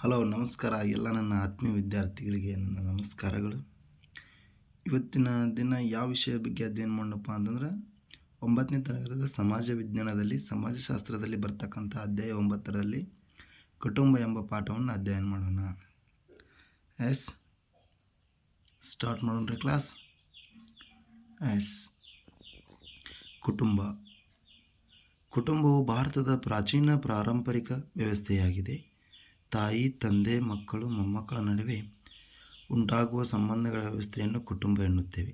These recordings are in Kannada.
ಹಲೋ ನಮಸ್ಕಾರ ಎಲ್ಲ ನನ್ನ ಆತ್ಮೀಯ ವಿದ್ಯಾರ್ಥಿಗಳಿಗೆ ನನ್ನ ನಮಸ್ಕಾರಗಳು. ಇವತ್ತಿನ ದಿನ ಯಾವ ವಿಷಯ ಬಗ್ಗೆ ಅಧ್ಯಯನ ಮಾಡೋಣಪ್ಪ ಅಂತಂದ್ರೆ 9ನೇ ತರಗತಿಯ ಸಮಾಜ ವಿಜ್ಞಾನದಲ್ಲಿ ಸಮಾಜಶಾಸ್ತ್ರದಲ್ಲಿ ಬರ್ತಕ್ಕಂಥ ಅಧ್ಯಾಯ 9ರಲ್ಲಿ ಕುಟುಂಬ ಎಂಬ ಪಾಠವನ್ನು ಅಧ್ಯಯನ ಮಾಡೋಣ. ಎಸ್ ಸ್ಟಾರ್ಟ್ ಮಾಡೋಣ ಕ್ಲಾಸ್. ಎಸ್ ಕುಟುಂಬವು ಭಾರತದ ಪ್ರಾಚೀನ ಪಾರಂಪರಿಕ ವ್ಯವಸ್ಥೆಯಾಗಿದೆ. ತಾಯಿ, ತಂದೆ, ಮಕ್ಕಳು, ಮೊಮ್ಮಕ್ಕಳ ನಡುವೆ ಉಂಟಾಗುವ ಸಂಬಂಧಗಳ ವ್ಯವಸ್ಥೆಯನ್ನು ಕುಟುಂಬ ಎನ್ನುತ್ತೇವೆ.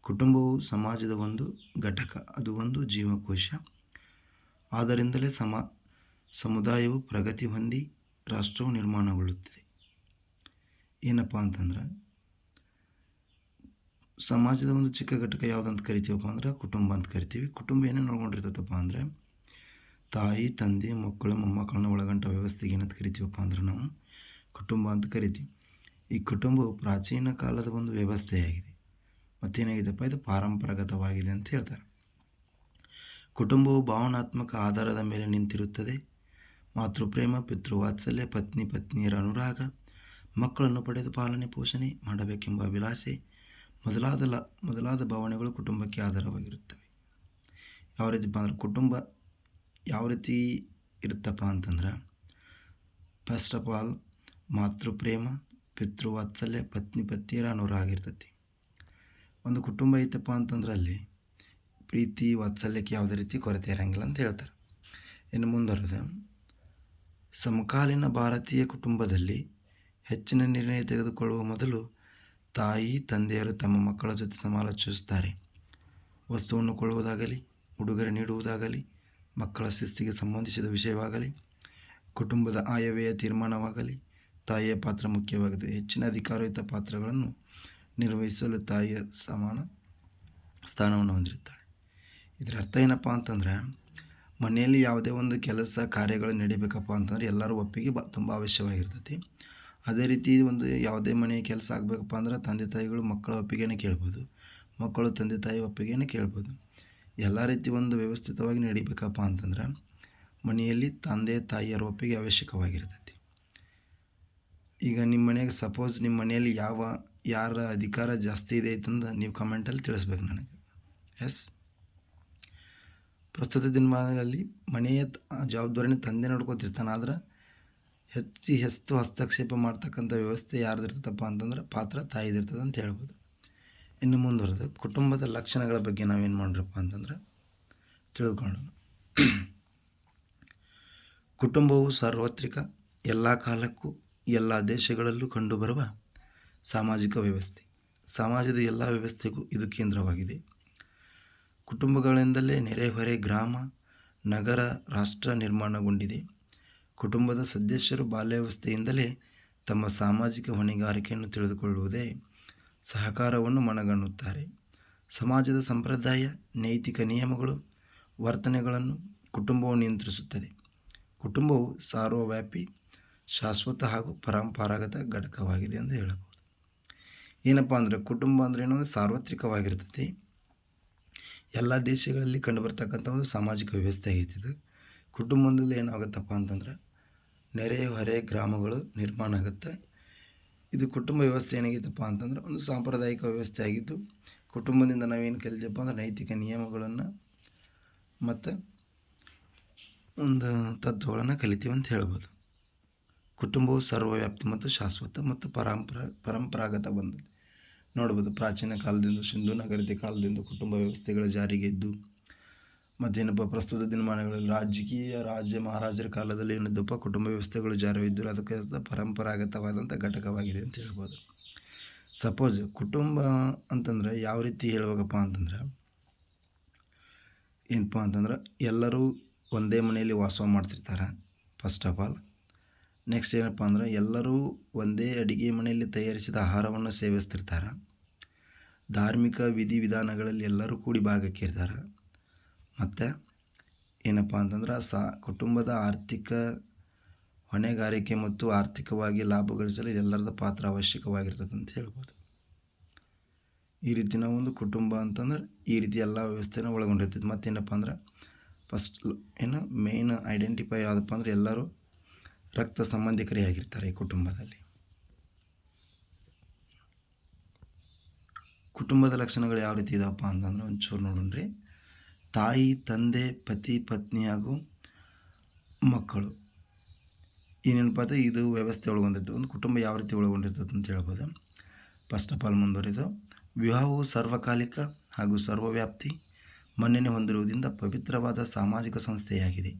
ಕುಟುಂಬವು ಸಮಾಜದ ಒಂದು ಘಟಕ, ಅದು ಒಂದು ಜೀವಕೋಶ. ಆದ್ದರಿಂದಲೇ ಸಮುದಾಯವು ಪ್ರಗತಿ ಹೊಂದಿ ರಾಷ್ಟ್ರವು ನಿರ್ಮಾಣಗೊಳ್ಳುತ್ತದೆ. ಏನಪ್ಪ ಅಂತಂದ್ರೆ ಸಮಾಜದ ಒಂದು ಚಿಕ್ಕ ಘಟಕ ಯಾವುದಂತ ಕರಿತೀವಪ್ಪ ಅಂದ್ರೆ ಕುಟುಂಬ ಅಂತ ಕರಿತೀವಿ. ಕುಟುಂಬ ಏನೇನು ಒಳಗೊಂಡಿರ್ತೈತಪ್ಪ ಅಂದರೆ ತಾಯಿ, ತಂದೆ, ಮಕ್ಕಳು, ಮೊಮ್ಮಕ್ಕಳನ್ನ ಒಳಗೊಂಡ ವ್ಯವಸ್ಥೆಗೆ ಏನಂತ ಕರಿತೀವಪ್ಪ ಅಂದ್ರೆ ನಾವು ಕುಟುಂಬ ಅಂತ ಕರಿತೀವಿ. ಈ ಕುಟುಂಬವು ಪ್ರಾಚೀನ ಕಾಲದ ಒಂದು ವ್ಯವಸ್ಥೆಯಾಗಿದೆ. ಮತ್ತೇನಾಗಿದೆಪ್ಪ, ಇದು ಪಾರಂಪರಾಗತವಾಗಿದೆ ಅಂತ ಹೇಳ್ತಾರೆ. ಕುಟುಂಬವು ಭಾವನಾತ್ಮಕ ಆಧಾರದ ಮೇಲೆ ನಿಂತಿರುತ್ತದೆ. ಮಾತೃಪ್ರೇಮ, ಪಿತೃವಾತ್ಸಲ್ಯ, ಪತ್ನಿಯರ ಅನುರಾಗ, ಮಕ್ಕಳನ್ನು ಪಡೆದು ಪಾಲನೆ ಪೋಷಣೆ ಮಾಡಬೇಕೆಂಬ ಅಭಿಲಾಷೆ ಮೊದಲಾದ ಭಾವನೆಗಳು ಕುಟುಂಬಕ್ಕೆ ಆಧಾರವಾಗಿರುತ್ತವೆ. ಯಾವ ರೀತಿಪ್ಪ ಅಂದ್ರೆ ಕುಟುಂಬ ಯಾವ ರೀತಿ ಇರುತ್ತಪ್ಪ ಅಂತಂದ್ರೆ ಫಸ್ಟ್ ಆಫ್ ಆಲ್ ಮಾತೃಪ್ರೇಮ, ಪಿತೃವಾತ್ಸಲ್ಯ, ಪತ್ನಿಯರ ಅನುರಾಗ ಇರ್ತೈತಿ. ಒಂದು ಕುಟುಂಬ ಐತಪ್ಪ ಅಂತಂದ್ರೆ ಅಲ್ಲಿ ಪ್ರೀತಿ ವಾತ್ಸಲ್ಯಕ್ಕೆ ಯಾವುದೇ ರೀತಿ ಕೊರತೆ ಇರೋಂಗಿಲ್ಲ ಅಂತ ಹೇಳ್ತಾರೆ. ಇನ್ನು ಮುಂದುವರೆದ ಸಮಕಾಲೀನ ಭಾರತೀಯ ಕುಟುಂಬದಲ್ಲಿ ಹೆಚ್ಚಿನ ನಿರ್ಣಯ ತೆಗೆದುಕೊಳ್ಳುವ ಮೊದಲು ತಾಯಿ, ತಂದೆಯರು ತಮ್ಮ ಮಕ್ಕಳ ಜೊತೆ ಸಮಾಲೋಚಿಸುತ್ತಾರೆ. ವಸ್ತುವನ್ನು ಕೊಳ್ಳುವುದಾಗಲಿ, ಉಡುಗೊರೆ ನೀಡುವುದಾಗಲಿ, ಮಕ್ಕಳ ಶಿಸ್ತಿಗೆ ಸಂಬಂಧಿಸಿದ ವಿಷಯವಾಗಲಿ, ಕುಟುಂಬದ ಆಯವ್ಯಯ ತೀರ್ಮಾನವಾಗಲಿ ತಾಯಿಯ ಪಾತ್ರ ಮುಖ್ಯವಾಗಿದೆ. ಹೆಚ್ಚಿನ ಅಧಿಕಾರಯುತ ಪಾತ್ರಗಳನ್ನು ನಿರ್ವಹಿಸಲು ತಾಯಿಯ ಸಮಾನ ಸ್ಥಾನವನ್ನು ಹೊಂದಿರುತ್ತಾಳೆ. ಇದರ ಅರ್ಥ ಏನಪ್ಪ ಅಂತಂದರೆ ಮನೆಯಲ್ಲಿ ಯಾವುದೇ ಒಂದು ಕೆಲಸ ಕಾರ್ಯಗಳು ನಡಿಬೇಕಪ್ಪ ಅಂತಂದರೆ ಎಲ್ಲರೂ ಒಪ್ಪಿಗೆ ತುಂಬ ಅವಶ್ಯವಾಗಿರ್ತೈತಿ. ಅದೇ ರೀತಿ ಒಂದು ಯಾವುದೇ ಮನೆಯ ಕೆಲಸ ಆಗಬೇಕಪ್ಪ ಅಂದ್ರೆ ತಂದೆ ತಾಯಿಗಳು ಮಕ್ಕಳ ಒಪ್ಪಿಗೆನೇ ಕೇಳ್ಬೋದು, ಮಕ್ಕಳು ತಂದೆ ತಾಯಿ ಒಪ್ಪಿಗೆನೇ ಕೇಳ್ಬೋದು. ಎಲ್ಲ ರೀತಿ ಒಂದು ವ್ಯವಸ್ಥಿತವಾಗಿ ನಡಿಬೇಕಪ್ಪ ಅಂತಂದ್ರೆ ಮನೆಯಲ್ಲಿ ತಂದೆ ತಾಯಿಯರ ಒಪ್ಪಿಗೆ ಅವಶ್ಯಕವಾಗಿರ್ತೈತಿ. ಈಗ ನಿಮ್ಮ ಮನೆಗೆ ಸಪೋಸ್ ನಿಮ್ಮ ಮನೆಯಲ್ಲಿ ಯಾರ ಅಧಿಕಾರ ಜಾಸ್ತಿ ಇದೆ ಅಂತಂದು ನೀವು ಕಮೆಂಟಲ್ಲಿ ತಿಳಿಸ್ಬೇಕು ನನಗೆ. ಎಸ್ ಪ್ರಸ್ತುತ ದಿನಮಾನಗಳಲ್ಲಿ ಮನೆಯ ಜವಾಬ್ದಾರಿನ ತಂದೆ ನೋಡ್ಕೋತಿರ್ತಾನೆ, ಆದ್ರೆ ಹೆಚ್ಚು ಹಸ್ತಕ್ಷೇಪ ಮಾಡ್ತಕ್ಕಂಥ ವ್ಯವಸ್ಥೆ ಯಾರ್ದಿರ್ತದಪ್ಪ ಅಂತಂದ್ರೆ ಪಾತ್ರ ತಾಯಿದಿರ್ತದೆ ಅಂತ ಹೇಳ್ಬೋದು. ಇನ್ನು ಮುಂದುವರೆದು ಕುಟುಂಬದ ಲಕ್ಷಣಗಳ ಬಗ್ಗೆ ನಾವೇನು ಮಾಡ್ರಪ್ಪ ಅಂತಂದ್ರೆ ತಿಳಿದುಕೊಳ್ಳೋಣ. ಕುಟುಂಬವು ಸಾರ್ವತ್ರಿಕ, ಎಲ್ಲ ಕಾಲಕ್ಕೂ ಎಲ್ಲ ದೇಶಗಳಲ್ಲೂ ಕಂಡುಬರುವ ಸಾಮಾಜಿಕ ವ್ಯವಸ್ಥೆ. ಸಮಾಜದ ಎಲ್ಲ ವ್ಯವಸ್ಥೆಗೂ ಇದು ಕೇಂದ್ರವಾಗಿದೆ. ಕುಟುಂಬಗಳಿಂದಲೇ ನೆರೆಹೊರೆ, ಗ್ರಾಮ, ನಗರ, ರಾಷ್ಟ್ರ ನಿರ್ಮಾಣಗೊಂಡಿದೆ. ಕುಟುಂಬದ ಸದಸ್ಯರು ಬಾಲ್ಯಾವಸ್ಥೆಯಿಂದಲೇ ತಮ್ಮ ಸಾಮಾಜಿಕ ಹೊಣೆಗಾರಿಕೆಯನ್ನು ತಿಳಿದುಕೊಳ್ಳುವುದೇ ಸಹಕಾರವನ್ನು ಮನಗಣ್ಣುತ್ತಾರೆ. ಸಮಾಜದ ಸಂಪ್ರದಾಯ, ನೈತಿಕ ನಿಯಮಗಳು, ವರ್ತನೆಗಳನ್ನು ಕುಟುಂಬವು ನಿಯಂತ್ರಿಸುತ್ತದೆ. ಕುಟುಂಬವು ಸಾರ್ವವ್ಯಾಪಿ, ಶಾಶ್ವತ ಹಾಗೂ ಪರಂಪರಾಗತ ಘಟಕವಾಗಿದೆ ಎಂದು ಹೇಳಬಹುದು. ಏನಪ್ಪ ಅಂದರೆ ಕುಟುಂಬ ಅಂದರೆ ಏನಂದರೆ ಸಾರ್ವತ್ರಿಕವಾಗಿರ್ತೈತಿ. ಎಲ್ಲ ದೇಶಗಳಲ್ಲಿ ಕಂಡುಬರ್ತಕ್ಕಂಥ ಒಂದು ಸಾಮಾಜಿಕ ವ್ಯವಸ್ಥೆ ಆಗೈತಿದು. ಕುಟುಂಬದಲ್ಲಿ ಏನಾಗುತ್ತಪ್ಪ ಅಂತಂದ್ರೆ ನೆರೆಹೊರೆ ಗ್ರಾಮಗಳು ನಿರ್ಮಾಣ ಆಗುತ್ತೆ. ಇದು ಕುಟುಂಬ ವ್ಯವಸ್ಥೆ ಏನಾಗಿತ್ತಪ್ಪ ಅಂತಂದ್ರೆ ಒಂದು ಸಾಂಪ್ರದಾಯಿಕ ವ್ಯವಸ್ಥೆ ಆಗಿದ್ದು, ಕುಟುಂಬದಿಂದ ನಾವೇನು ಕಲಿತಪ್ಪ ಅಂದ್ರೆ ನೈತಿಕ ನಿಯಮಗಳನ್ನು ಮತ್ತು ಒಂದು ತತ್ವಗಳನ್ನು ಕಲಿತೀವಿ ಅಂತ ಹೇಳ್ಬೋದು. ಕುಟುಂಬವು ಸರ್ವವ್ಯಾಪ್ತಿ ಮತ್ತು ಶಾಶ್ವತ ಮತ್ತು ಪರಂಪರಾಗತ ಬಂದದ್ದು ನೋಡ್ಬೋದು. ಪ್ರಾಚೀನ ಕಾಲದಿಂದ ಸಿಂಧು ನಾಗರಿಕ ಕಾಲದಿಂದ ಕುಟುಂಬ ವ್ಯವಸ್ಥೆಗಳು ಜಾರಿಗೆ ಇದ್ದು, ಮತ್ತೇನಪ್ಪ ಪ್ರಸ್ತುತ ದಿನಮಾನಗಳಲ್ಲಿ ರಾಜ್ಯ ಮಹಾರಾಜರ ಕಾಲದಲ್ಲಿ ಏನಿದ್ದಪ್ಪ ಕುಟುಂಬ ವ್ಯವಸ್ಥೆಗಳು ಜಾರಿಯಿದ್ದರು. ಅದಕ್ಕೆ ಪರಂಪರಾಗತವಾದಂಥ ಘಟಕವಾಗಿದೆ ಅಂತ ಹೇಳ್ಬೋದು. ಸಪೋಸ್ ಕುಟುಂಬ ಅಂತಂದರೆ ಯಾವ ರೀತಿ ಹೇಳ್ಬೇಕಪ್ಪ ಅಂತಂದ್ರೆ ಏನಪ್ಪ ಅಂತಂದ್ರೆ ಎಲ್ಲರೂ ಒಂದೇ ಮನೆಯಲ್ಲಿ ವಾಸ ಮಾಡ್ತಿರ್ತಾರೆ ಫಸ್ಟ್ ಆಫ್ ಆಲ್. ನೆಕ್ಸ್ಟ್ ಏನಪ್ಪ ಅಂದ್ರೆ ಎಲ್ಲರೂ ಒಂದೇ ಅಡುಗೆ ಮನೆಯಲ್ಲಿ ತಯಾರಿಸಿದ ಆಹಾರವನ್ನು ಸೇವಿಸ್ತಿರ್ತಾರೆ. ಧಾರ್ಮಿಕ ವಿಧಿವಿಧಾನಗಳಲ್ಲಿ ಎಲ್ಲರೂ ಕೂಡಿ ಭಾಗಕ್ಕಿರ್ತಾರೆ. ಮತ್ತು ಏನಪ್ಪ ಅಂತಂದ್ರೆ ಕುಟುಂಬದ ಆರ್ಥಿಕ ಹೊಣೆಗಾರಿಕೆ ಮತ್ತು ಆರ್ಥಿಕವಾಗಿ ಲಾಭ ಗಳಿಸಲು ಎಲ್ಲರದ ಪಾತ್ರ ಅವಶ್ಯಕವಾಗಿರ್ತದೆ ಅಂತ ಹೇಳ್ಬೋದು. ಈ ರೀತಿ ನಾವು ಒಂದು ಕುಟುಂಬ ಅಂತಂದ್ರೆ ಈ ರೀತಿ ಎಲ್ಲ ವ್ಯವಸ್ಥೆನ ಒಳಗೊಂಡಿರ್ತೈತೆ. ಮತ್ತೇನಪ್ಪ ಅಂದ್ರೆ ಫಸ್ಟ್ ಮೇನ್ ಐಡೆಂಟಿಫೈ ಯಾವುದಪ್ಪ ಅಂದ್ರೆ ಎಲ್ಲರೂ ರಕ್ತ ಸಂಬಂಧಿಕರೇ ಆಗಿರ್ತಾರೆ ಈ ಕುಟುಂಬದಲ್ಲಿ. ಕುಟುಂಬದ ಲಕ್ಷಣಗಳು ಯಾವ ರೀತಿ ಇದಾವಪ್ಪ ಅಂತಂದ್ರೆ ಒಂಚೂರು ನೋಡೋಣ್ರಿ. ತಾಯಿ, ತಂದೆ, ಪತಿ, ಪತ್ನಿ ಹಾಗೂ ಮಕ್ಕಳು. ಏನೇನಪ್ಪ ಇದು ವ್ಯವಸ್ಥೆ ಒಳಗೊಂಡಿದ್ದು. ಒಂದು ಕುಟುಂಬ ಯಾವ ರೀತಿ ಒಳಗೊಂಡಿರ್ತದೆ ಅಂತ ಹೇಳ್ಬೋದು. ಫಸ್ಟ್ ಆಫ್ ಆಲ್ ಮುಂದುವರಿದು, ವಿವಾಹವು ಸಾರ್ವಕಾಲಿಕ ಹಾಗೂ ಸರ್ವವ್ಯಾಪ್ತಿ ಮನ್ನಣೆ ಹೊಂದಿರುವುದರಿಂದ ಪವಿತ್ರವಾದ ಸಾಮಾಜಿಕ ಸಂಸ್ಥೆಯಾಗಿದೆ.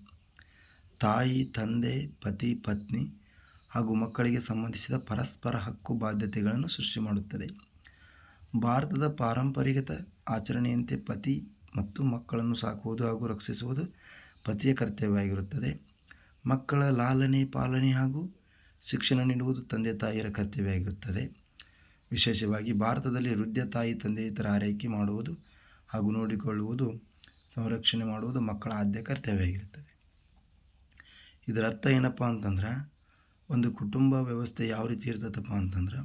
ತಾಯಿ, ತಂದೆ, ಪತಿ, ಪತ್ನಿ ಹಾಗೂ ಮಕ್ಕಳಿಗೆ ಸಂಬಂಧಿಸಿದ ಪರಸ್ಪರ ಹಕ್ಕು ಬಾಧ್ಯತೆಗಳನ್ನು ಸೃಷ್ಟಿ ಮಾಡುತ್ತದೆ. ಭಾರತದ ಪಾರಂಪರಿಕ ಆಚರಣೆಯಂತೆ ಪತಿ ಮತ್ತು ಮಕ್ಕಳನ್ನು ಸಾಕುವುದು ಹಾಗೂ ರಕ್ಷಿಸುವುದು ಪತಿಯ ಕರ್ತವ್ಯವಾಗಿರುತ್ತದೆ. ಮಕ್ಕಳ ಲಾಲನೆ, ಪಾಲನೆ ಹಾಗೂ ಶಿಕ್ಷಣ ನೀಡುವುದು ತಂದೆ ತಾಯಿಯರ ಕರ್ತವ್ಯವಾಗಿರುತ್ತದೆ. ವಿಶೇಷವಾಗಿ ಭಾರತದಲ್ಲಿ ವೃದ್ಧ ತಾಯಿ ತಂದೆಯಿತರ ಆರೈಕೆ ಮಾಡುವುದು ಹಾಗೂ ನೋಡಿಕೊಳ್ಳುವುದು, ಸಂರಕ್ಷಣೆ ಮಾಡುವುದು ಮಕ್ಕಳ ಆದ್ಯ ಕರ್ತವ್ಯವಾಗಿರುತ್ತದೆ. ಇದರ ಅರ್ಥ ಏನಪ್ಪ ಅಂತಂದ್ರೆ, ಒಂದು ಕುಟುಂಬ ವ್ಯವಸ್ಥೆ ಯಾವ ರೀತಿ ಇರ್ತದಪ್ಪ ಅಂತಂದ್ರೆ,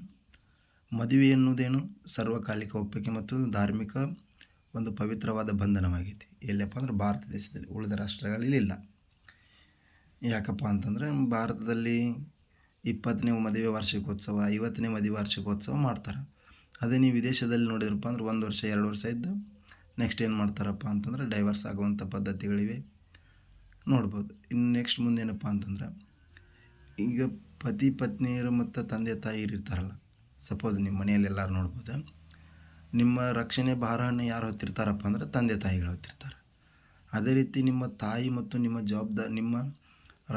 ಮದುವೆ ಎನ್ನುವುದೇನು ಸರ್ವಕಾಲಿಕ ಒಪ್ಪಿಗೆ ಮತ್ತು ಧಾರ್ಮಿಕ ಒಂದು ಪವಿತ್ರವಾದ ಬಂಧನವಾಗೈತಿ. ಎಲ್ಲಪ್ಪ ಅಂದ್ರೆ ಭಾರತ ದೇಶದಲ್ಲಿ, ಉಳಿದ ರಾಷ್ಟ್ರಗಳಲ್ಲಿ ಇಲ್ಲ. ಯಾಕಪ್ಪ ಅಂತಂದರೆ ಭಾರತದಲ್ಲಿ 20ನೇ ಮದುವೆ ವಾರ್ಷಿಕೋತ್ಸವ, 50ನೇ ಮದುವೆ ವಾರ್ಷಿಕೋತ್ಸವ ಮಾಡ್ತಾರೆ. ಅದೇ ನೀವು ವಿದೇಶದಲ್ಲಿ ನೋಡಿದ್ರಪ್ಪ ಅಂದ್ರೆ 1 ವರ್ಷ 2 ವರ್ಷ ಇದ್ದು ನೆಕ್ಸ್ಟ್ ಏನು ಮಾಡ್ತಾರಪ್ಪ ಅಂತಂದ್ರೆ ಡೈವರ್ಸ್ ಆಗುವಂಥ ಪದ್ಧತಿಗಳಿವೆ ನೋಡ್ಬೋದು. ಇನ್ನು ನೆಕ್ಸ್ಟ್ ಮುಂದೇನಪ್ಪ ಅಂತಂದ್ರೆ, ಈಗ ಪತಿ ಪತ್ನಿಯರು ಮತ್ತು ತಂದೆ ತಾಯಿರು ಇರ್ತಾರಲ್ಲ, ಸಪೋಸ್ ನಿಮ್ಮ ಮನೆಯಲ್ಲಿ ಎಲ್ಲರೂ ನೋಡ್ಬೋದು, ನಿಮ್ಮ ರಕ್ಷಣೆ ಭಾರವನ್ನು ಯಾರು ಹೊತ್ತಿರ್ತಾರಪ್ಪ ಅಂದ್ರೆ ತಂದೆ ತಾಯಿಗಳು ಹೊತ್ತಿರ್ತಾರೆ. ಅದೇ ರೀತಿ ನಿಮ್ಮ ತಾಯಿ ಮತ್ತು ನಿಮ್ಮ ಜವಾಬ್ದಾರಿ, ನಿಮ್ಮ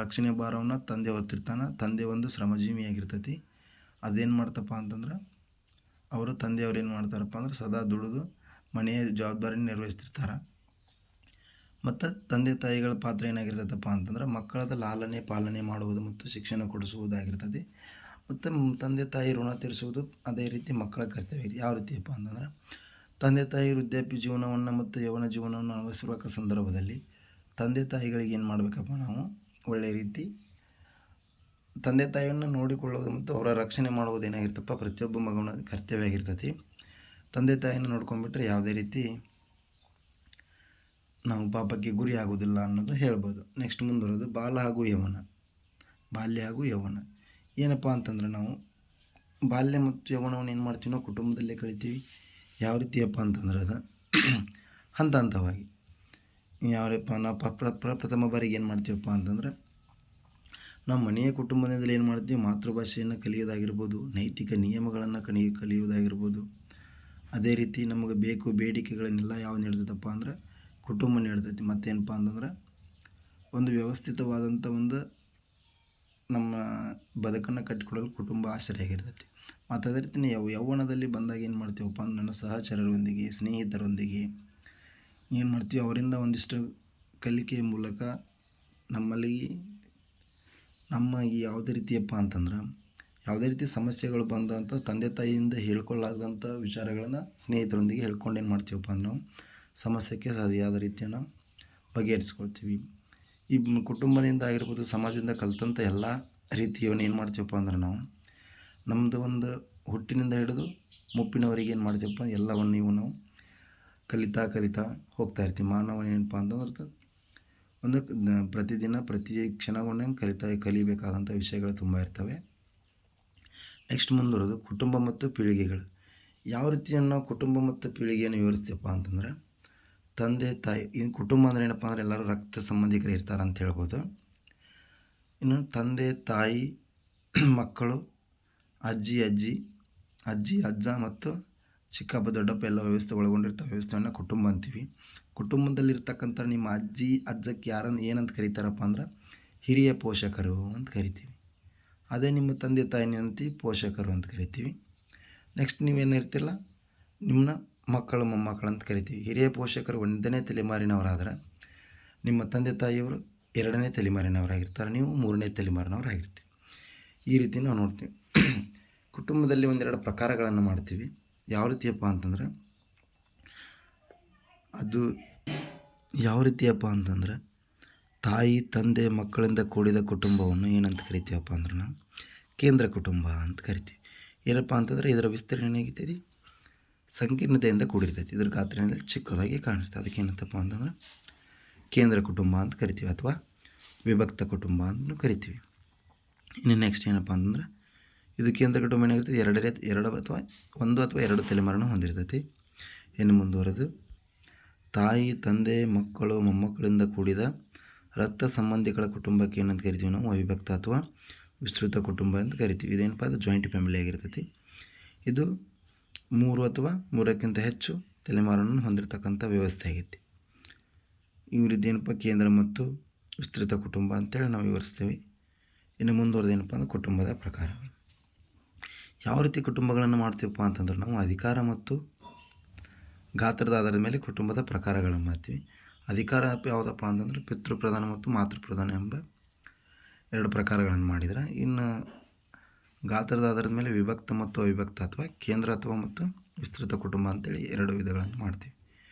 ರಕ್ಷಣೆ ಭಾರವನ್ನು ತಂದೆ ಹೊತ್ತಿರ್ತಾನೆ. ತಂದೆ ಒಂದು ಶ್ರಮಜೀವಿಯಾಗಿರ್ತೈತಿ. ಅದೇನು ಮಾಡ್ತಪ್ಪ ಅಂತಂದ್ರೆ, ತಂದೆಯವ್ರು ಏನು ಮಾಡ್ತಾರಪ್ಪ ಅಂದ್ರೆ ಸದಾ ದುಡಿದು ಮನೆಯ ಜವಾಬ್ದಾರಿನ ನಿರ್ವಹಿಸ್ತಿರ್ತಾರೆ. ಮತ್ತು ತಂದೆ ತಾಯಿಗಳ ಪಾತ್ರ ಏನಾಗಿರ್ತೈತಪ್ಪ ಅಂತಂದ್ರೆ ಮಕ್ಕಳದ ಲಾಲನೆ ಪಾಲನೆ ಮಾಡುವುದು ಮತ್ತು ಶಿಕ್ಷಣ ಕೊಡಿಸುವುದಾಗಿರ್ತದೆ. ಮತ್ತು ತಂದೆ ತಾಯಿ ಋಣ ತೀರಿಸುವುದು ಅದೇ ರೀತಿ ಮಕ್ಕಳ ಕರ್ತವ್ಯ. ಯಾವ ರೀತಿಯಪ್ಪ ಅಂತಂದ್ರೆ, ತಂದೆ ತಾಯಿ ವೃದ್ಧಾಪ್ಯ ಜೀವನವನ್ನು ಮತ್ತು ಯೌವನ ಜೀವನವನ್ನು ಅನುಭವಿಸಿರುವ ಸಂದರ್ಭದಲ್ಲಿ ತಂದೆ ತಾಯಿಗಳಿಗೆ ಏನು ಮಾಡಬೇಕಪ್ಪ, ನಾವು ಒಳ್ಳೆಯ ರೀತಿ ತಂದೆ ತಾಯಿಯನ್ನು ನೋಡಿಕೊಳ್ಳೋದು ಮತ್ತು ಅವರ ರಕ್ಷಣೆ ಮಾಡುವುದು ಏನಾಗಿರ್ತಪ್ಪ ಪ್ರತಿಯೊಬ್ಬ ಮಗನ ಕರ್ತವ್ಯ ಆಗಿರ್ತೈತಿ. ತಂದೆ ತಾಯಿಯನ್ನು ನೋಡ್ಕೊಂಡ್ಬಿಟ್ರೆ ಯಾವುದೇ ರೀತಿ ನಾವು ಪಾಪಕ್ಕೆ ಗುರಿ ಆಗೋದಿಲ್ಲ ಅನ್ನೋದು ಹೇಳ್ಬೋದು. ನೆಕ್ಸ್ಟ್ ಮುಂದುವರೆದು ಬಾಲ್ಯ ಹಾಗೂ ಯೌವನ. ಏನಪ್ಪ ಅಂತಂದ್ರೆ, ನಾವು ಬಾಲ್ಯ ಮತ್ತು ಯೌವನವನ್ನು ಏನು ಮಾಡ್ತೀವಿ, ನಾವು ಕುಟುಂಬದಲ್ಲೇ ಕಳಿತೀವಿ. ಯಾವ ರೀತಿಯಪ್ಪ ಅಂತಂದ್ರೆ ಅದು ಹಂತ ಹಂತವಾಗಿ ಯಾವಪ್ಪ ನಾವು ಪ್ರಥಮ ಬಾರಿಗೆ ಏನು ಮಾಡ್ತೀವಪ್ಪ ಅಂತಂದ್ರೆ, ನಾವು ಮನೆಯ ಕುಟುಂಬದಿಂದಲೇ ಏನು ಮಾಡ್ತೀವಿ, ಮಾತೃಭಾಷೆಯನ್ನು ಕಲಿಯೋದಾಗಿರ್ಬೋದು, ನೈತಿಕ ನಿಯಮಗಳನ್ನು ಕಲಿಯೋದಾಗಿರ್ಬೋದು. ಅದೇ ರೀತಿ ನಮಗೆ ಬೇಡಿಕೆಗಳನ್ನೆಲ್ಲ ಯಾವ ನೀಡ್ತೈತಪ್ಪ ಅಂದ್ರೆ ಕುಟುಂಬ ನೀಡ್ತೈತಿ. ಮತ್ತೇನಪ್ಪ ಅಂತಂದ್ರೆ, ಒಂದು ವ್ಯವಸ್ಥಿತವಾದಂಥ ಒಂದು ನಮ್ಮ ಬದುಕನ್ನು ಕಟ್ಟಿಕೊಡಲು ಕುಟುಂಬ ಆಶ್ರಯ ಆಗಿರ್ತೈತಿ. ಮತ್ತು ಅದೇ ರೀತಿ ಯೌವನದಲ್ಲಿ ಬಂದಾಗ ಏನು ಮಾಡ್ತೀವಪ್ಪ ಅಂದ್ರೆ, ನನ್ನ ಸಹಚರರೊಂದಿಗೆ, ಸ್ನೇಹಿತರೊಂದಿಗೆ ಏನು ಮಾಡ್ತೀವಿ, ಅವರಿಂದ ಒಂದಿಷ್ಟು ಕಲಿಕೆಯ ಮೂಲಕ ನಮ್ಮಲ್ಲಿ ಯಾವುದೇ ರೀತಿಯಪ್ಪ ಅಂತಂದ್ರೆ, ಯಾವುದೇ ರೀತಿ ಸಮಸ್ಯೆಗಳು ಬಂದಂಥ ತಂದೆ ತಾಯಿಯಿಂದ ಹೇಳ್ಕೊಳ್ಳಾರ್ದಂಥ ವಿಚಾರಗಳನ್ನು ಸ್ನೇಹಿತರೊಂದಿಗೆ ಹೇಳ್ಕೊಂಡು ಏನು ಮಾಡ್ತೀವಪ್ಪ ಅಂದ್ರೆ ನಾವು ಸಮಸ್ಯೆಗೆ ಸರಿಯಾದ ರೀತಿಯನ್ನು ಬಗೆಹರಿಸ್ಕೊಳ್ತೀವಿ. ಈ ಕುಟುಂಬದಿಂದ ಆಗಿರ್ಬೋದು, ಸಮಾಜದಿಂದ ಕಲಿತಂಥ ಎಲ್ಲ ರೀತಿಯನ್ನು ಏನು ಮಾಡ್ತೀವಪ್ಪ ಅಂದ್ರೆ ನಾವು ನಮ್ಮದು ಒಂದು ಹುಟ್ಟಿನಿಂದ ಹಿಡಿದು ಮುಪ್ಪಿನವರೆಗೆ ಏನು ಮಾಡ್ತೀವಪ್ಪ, ಎಲ್ಲವನ್ನು ನಾವು ಕಲಿತಾ ಹೋಗ್ತಾ ಇರ್ತೀವಿ. ಮಾನವ ಏನಪ್ಪ ಅಂತಂದ್ರೆ ಒಂದು ಪ್ರತಿದಿನ ಪ್ರತಿ ಕ್ಷಣವನ್ನು ಕಲಿಬೇಕಾದಂಥ ವಿಷಯಗಳು ತುಂಬ ಇರ್ತವೆ. ನೆಕ್ಸ್ಟ್ ಮುಂದುವರೆದು ಕುಟುಂಬ ಮತ್ತು ಪೀಳಿಗೆಗಳು. ಯಾವ ರೀತಿಯನ್ನು ನಾವು ಕುಟುಂಬ ಮತ್ತು ಪೀಳಿಗೆಯನ್ನು ವಿವರಿಸ್ತೀವಪ್ಪ ಅಂತಂದ್ರೆ, ತಂದೆ ತಾಯಿ, ಈ ಕುಟುಂಬ ಅಂದರೆ ಏನಪ್ಪ ಅಂದರೆ ಎಲ್ಲರೂ ರಕ್ತ ಸಂಬಂಧಿಕರು ಇರ್ತಾರೆ ಅಂತ ಹೇಳ್ಬೋದು. ಇನ್ನು ತಂದೆ ತಾಯಿ, ಮಕ್ಕಳು, ಅಜ್ಜಿ ಅಜ್ಜ ಮತ್ತು ಚಿಕ್ಕಪ್ಪ ದೊಡ್ಡಪ್ಪ ಎಲ್ಲ ವ್ಯವಸ್ಥೆ ಒಳಗೊಂಡಿರ್ತಾವೆ. ವ್ಯವಸ್ಥೆಯನ್ನು ಕುಟುಂಬ ಅಂತೀವಿ. ಕುಟುಂಬದಲ್ಲಿರ್ತಕ್ಕಂಥ ನಿಮ್ಮ ಅಜ್ಜಿ ಅಜ್ಜಕ್ಕೆ ಏನಂತ ಕರೀತಾರಪ್ಪ ಅಂದ್ರೆ ಹಿರಿಯ ಪೋಷಕರು ಅಂತ ಕರಿತೀವಿ. ಅದೇ ನಿಮ್ಮ ತಂದೆ ತಾಯಿನ ಏನಂತೀವಿ, ಪೋಷಕರು ಅಂತ ಕರಿತೀವಿ. ನೆಕ್ಸ್ಟ್ ನೀವೇನಿರ್ತಿಲ್ಲ, ನಿಮ್ಮನ್ನ ಮಕ್ಕಳು ಮೊಮ್ಮಕ್ಕಳು ಅಂತ ಕರಿತೀವಿ. ಹಿರಿಯ ಪೋಷಕರು 1ನೇ ತಲೆಮಾರಿನವರಾದರೆ ನಿಮ್ಮ ತಂದೆ ತಾಯಿಯವರು 2ನೇ ತಲೆಮಾರಿನವರಾಗಿರ್ತಾರೆ, ನೀವು 3ನೇ ತಲೆಮಾರಿನವರಾಗಿರ್ತೀವಿ. ಈ ರೀತಿ ನಾವು ನೋಡ್ತೀವಿ. ಕುಟುಂಬದಲ್ಲಿ 1-2 ಪ್ರಕಾರಗಳನ್ನು ಮಾಡ್ತೀವಿ. ಯಾವ ರೀತಿಯಪ್ಪ ಅಂತಂದ್ರೆ, ಅದು ಯಾವ ರೀತಿಯಪ್ಪ ಅಂತಂದ್ರೆ, ತಾಯಿ ತಂದೆ ಮಕ್ಕಳಿಂದ ಕೂಡಿದ ಕುಟುಂಬವನ್ನು ಏನಂತ ಕರಿತೀವಪ್ಪ ಅಂದ್ರೆ ನಾವು ಕೇಂದ್ರ ಕುಟುಂಬ ಅಂತ ಕರಿತೀವಿ. ಏನಪ್ಪ ಅಂತಂದರೆ ಇದರ ವಿಸ್ತರಣೆ ಏನಾಗಿರ್ತೈತಿ, ಸಂಕೀರ್ಣತೆಯಿಂದ ಕೂಡಿರ್ತೈತಿ. ಇದ್ರ ಗಾತ್ರದಿಂದ ಚಿಕ್ಕದಾಗಿ ಕಾಣಿರ್ತದೆ. ಅದಕ್ಕೆ ಏನಂತಪ್ಪ ಅಂತಂದ್ರೆ ಕೇಂದ್ರ ಕುಟುಂಬ ಅಂತ ಕರಿತೀವಿ, ಅಥವಾ ವಿಭಕ್ತ ಕುಟುಂಬ ಅಂತಲೂ ಕರಿತೀವಿ. ಇನ್ನು ನೆಕ್ಸ್ಟ್ ಏನಪ್ಪ ಅಂತಂದ್ರೆ ಇದು ಕೇಂದ್ರ ಕುಟುಂಬ ಏನಾಗಿರ್ತದೆ, ಎರಡು ಅಥವಾ ಒಂದು ಅಥವಾ ಎರಡು ತಲೆಮಾರನ್ನು ಹೊಂದಿರ್ತೈತಿ. ಇನ್ನು ಮುಂದುವರೆದು ತಾಯಿ, ತಂದೆ, ಮಕ್ಕಳು, ಮೊಮ್ಮಕ್ಕಳಿಂದ ಕೂಡಿದ ರಕ್ತ ಸಂಬಂಧಿಗಳ ಕುಟುಂಬಕ್ಕೆ ಏನಂತ ಕರಿತೀವಿ ನಾವು, ಅವಿಭಕ್ತ ಅಥವಾ ವಿಸ್ತೃತ ಕುಟುಂಬ ಅಂತ ಕರಿತೀವಿ. ಇದೇನಪ್ಪ ಅದು ಜಾಯಿಂಟ್ ಫ್ಯಾಮಿಲಿ ಆಗಿರ್ತೈತಿ. ಇದು 3 ಅಥವಾ 3ಕ್ಕಿಂತ ಹೆಚ್ಚು ತಲೆಮಾರನ್ನು ಹೊಂದಿರತಕ್ಕಂಥ ವ್ಯವಸ್ಥೆ ಆಗೈತಿ. ಇವರಿದ್ದೇನಪ್ಪ ಕೇಂದ್ರ ಮತ್ತು ವಿಸ್ತೃತ ಕುಟುಂಬ ಅಂತೇಳಿ ನಾವು ವಿವರಿಸ್ತೇವೆ. ಇನ್ನು ಮುಂದುವರೆದೇನಪ್ಪ ಅಂದ್ರೆ ಕುಟುಂಬದ ಪ್ರಕಾರಗಳು. ಯಾವ ರೀತಿ ಕುಟುಂಬಗಳನ್ನು ಮಾಡ್ತೀವಪ್ಪ ಅಂತಂದ್ರೆ ನಾವು ಅಧಿಕಾರ ಮತ್ತು ಗಾತ್ರದ ಆಧಾರದ ಮೇಲೆ ಕುಟುಂಬದ ಪ್ರಕಾರಗಳನ್ನು ಮಾಡ್ತೀವಿ. ಅಧಿಕಾರ ಯಾವುದಪ್ಪ ಅಂತಂದರೆ ಪಿತೃಪ್ರಧಾನ ಮತ್ತು ಮಾತೃಪ್ರಧಾನ ಎಂಬ 2 ಪ್ರಕಾರಗಳನ್ನು ಮಾಡಿದ್ರೆ, ಇನ್ನು ಗಾತ್ರದ ಆಧಾರದ ಮೇಲೆ ವಿಭಕ್ತ ಮತ್ತು ಅವಿಭಕ್ತ ಅಥವಾ ಕೇಂದ್ರ ಅಥವಾ ಮತ್ತು ವಿಸ್ತೃತ ಕುಟುಂಬ ಅಂತೇಳಿ 2 ವಿಧಗಳನ್ನು ಮಾಡ್ತೀವಿ.